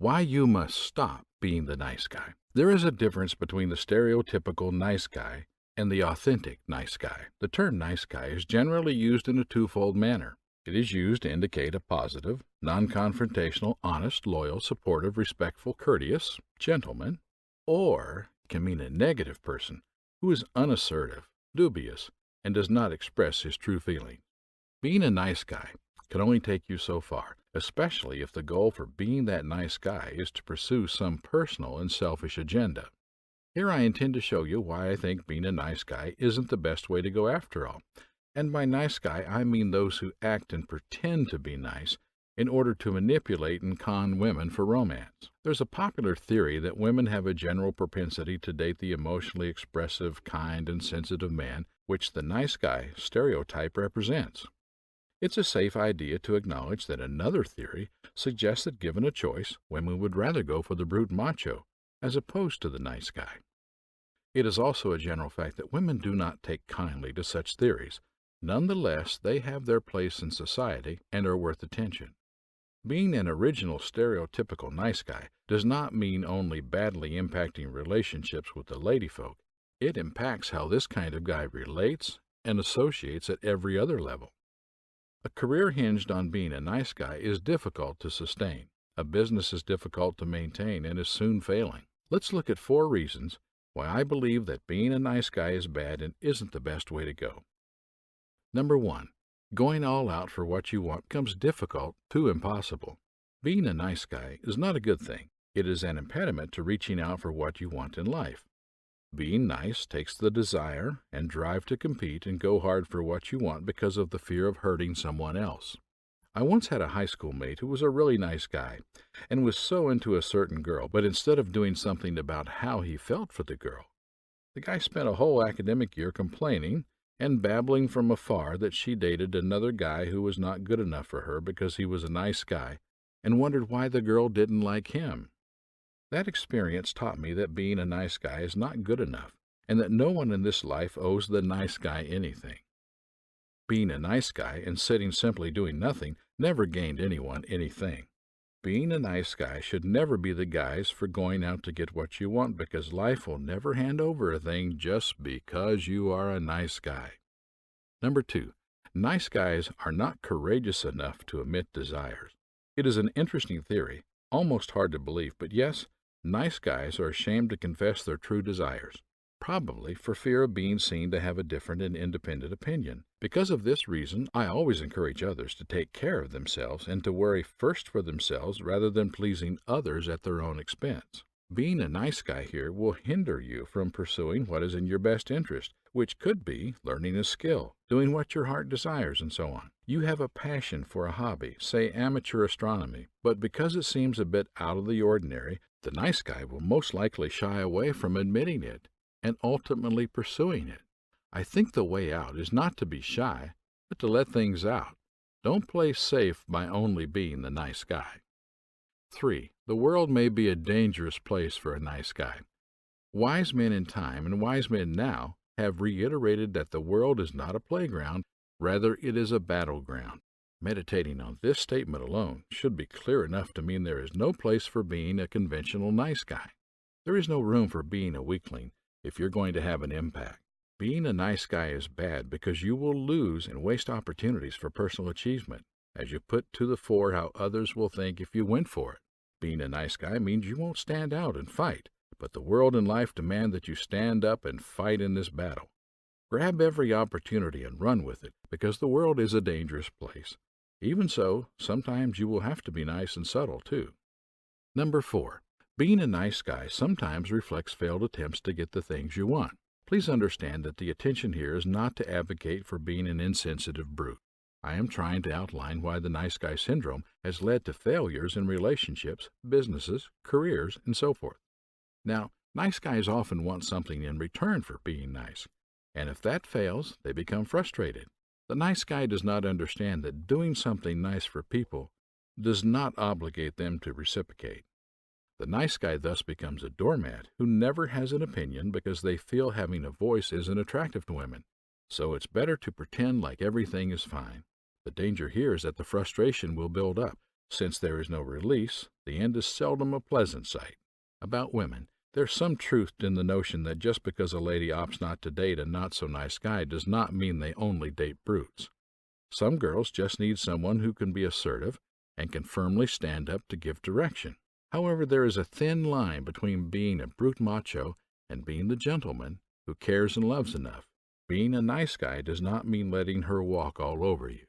Why you must stop being the nice guy. There is a difference between the stereotypical nice guy and the authentic nice guy. The term nice guy is generally used in a twofold manner. It is used to indicate a positive, non-confrontational, honest, loyal, supportive, respectful, courteous gentleman, or can mean a negative person who is unassertive, dubious, and does not express his true feelings. Being a nice guy can only take you so far, especially if the goal for being that nice guy is to pursue some personal and selfish agenda. Here I intend to show you why I think being a nice guy isn't the best way to go after all. And by nice guy, I mean those who act and pretend to be nice in order to manipulate and con women for romance. There's a popular theory that women have a general propensity to date the emotionally expressive, kind, and sensitive man, which the nice guy stereotype represents. It's a safe idea to acknowledge that another theory suggests that given a choice, women would rather go for the brute macho as opposed to the nice guy. It is also a general fact that women do not take kindly to such theories. Nonetheless, they have their place in society and are worth attention. Being an original stereotypical nice guy does not mean only badly impacting relationships with the ladyfolk. It impacts how this kind of guy relates and associates at every other level. A career hinged on being a nice guy is difficult to sustain. A business is difficult to maintain and is soon failing. Let's look at 4 reasons why I believe that being a nice guy is bad and isn't the best way to go. Number 1. Going all out for what you want becomes difficult to impossible. Being a nice guy is not a good thing. It is an impediment to reaching out for what you want in life. Being nice takes the desire and drive to compete and go hard for what you want because of the fear of hurting someone else. I once had a high school mate who was a really nice guy and was so into a certain girl, but instead of doing something about how he felt for the girl, the guy spent a whole academic year complaining and babbling from afar that she dated another guy who was not good enough for her because he was a nice guy, and wondered why the girl didn't like him. That experience taught me that being a nice guy is not good enough, and that no one in this life owes the nice guy anything. Being a nice guy and sitting simply doing nothing never gained anyone anything. Being a nice guy should never be the guise for going out to get what you want, because life will never hand over a thing just because you are a nice guy. Number 2, nice guys are not courageous enough to admit desires. It is an interesting theory, almost hard to believe, but yes, nice guys are ashamed to confess their true desires, probably for fear of being seen to have a different and independent opinion. Because of this reason, I always encourage others to take care of themselves and to worry first for themselves rather than pleasing others at their own expense. Being a nice guy here will hinder you from pursuing what is in your best interest, which could be learning a skill, doing what your heart desires, and so on. You have a passion for a hobby, say amateur astronomy, but because it seems a bit out of the ordinary, the nice guy will most likely shy away from admitting it and ultimately pursuing it. I think the way out is not to be shy, but to let things out. Don't play safe by only being the nice guy. 3. The world may be a dangerous place for a nice guy. Wise men in time and wise men now have reiterated that the world is not a playground, rather it is a battleground. Meditating on this statement alone should be clear enough to mean there is no place for being a conventional nice guy. There is no room for being a weakling if you're going to have an impact. Being a nice guy is bad because you will lose and waste opportunities for personal achievement, as you put to the fore how others will think if you went for it. Being a nice guy means you won't stand out and fight, but the world and life demand that you stand up and fight in this battle. Grab every opportunity and run with it, because the world is a dangerous place. Even so, sometimes you will have to be nice and subtle, too. Number 4. Being a nice guy sometimes reflects failed attempts to get the things you want. Please understand that the intention here is not to advocate for being an insensitive brute. I am trying to outline why the nice guy syndrome has led to failures in relationships, businesses, careers, and so forth. Now, nice guys often want something in return for being nice, and if that fails, they become frustrated. The nice guy does not understand that doing something nice for people does not obligate them to reciprocate. The nice guy thus becomes a doormat who never has an opinion because they feel having a voice isn't attractive to women. So it's better to pretend like everything is fine. The danger here is that the frustration will build up. Since there is no release, the end is seldom a pleasant sight. About women, there's some truth in the notion that just because a lady opts not to date a not-so-nice guy does not mean they only date brutes. Some girls just need someone who can be assertive and can firmly stand up to give direction. However, there is a thin line between being a brute macho and being the gentleman who cares and loves enough. Being a nice guy does not mean letting her walk all over you.